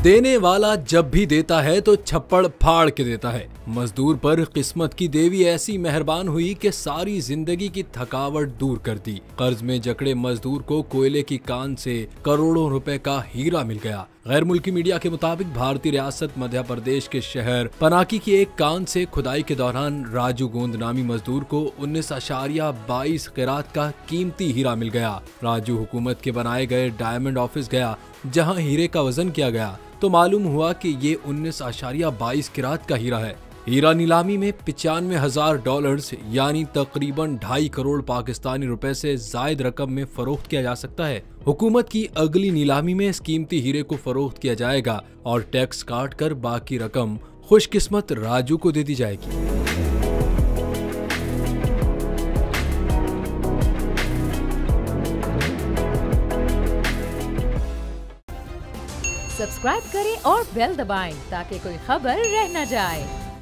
देने वाला जब भी देता है तो छप्पड़ फाड़ के देता है। मजदूर पर किस्मत की देवी ऐसी मेहरबान हुई कि सारी जिंदगी की थकावट दूर कर दी। कर्ज में जकड़े मजदूर को कोयले की कान से करोड़ों रुपए का हीरा मिल गया। गैर मुल्की मीडिया के मुताबिक भारतीय रियासत मध्य प्रदेश के शहर पनाकी की एक कान से खुदाई के दौरान राजू गोंद नामी मजदूर को 19.22 क़िरात का कीमती हीरा मिल गया। राजू हुकूमत के बनाए गए डायमंड ऑफिस गया, जहां हीरे का वजन किया गया तो मालूम हुआ कि ये 19.22 क़िरात का हीरा है। हीरा नीलामी में $95,000 यानी तकरीबन 2.5 करोड़ पाकिस्तानी रुपए से जायद रकम में फरोख्त किया जा सकता है। हुकूमत की अगली नीलामी में इस कीमती हीरे को फरोख्त किया जाएगा और टैक्स काट कर बाकी रकम खुशकिस्मत राजू को दे दी जाएगी। सब्सक्राइब करें और बेल दबाएं ताकि कोई खबर रह न जाए।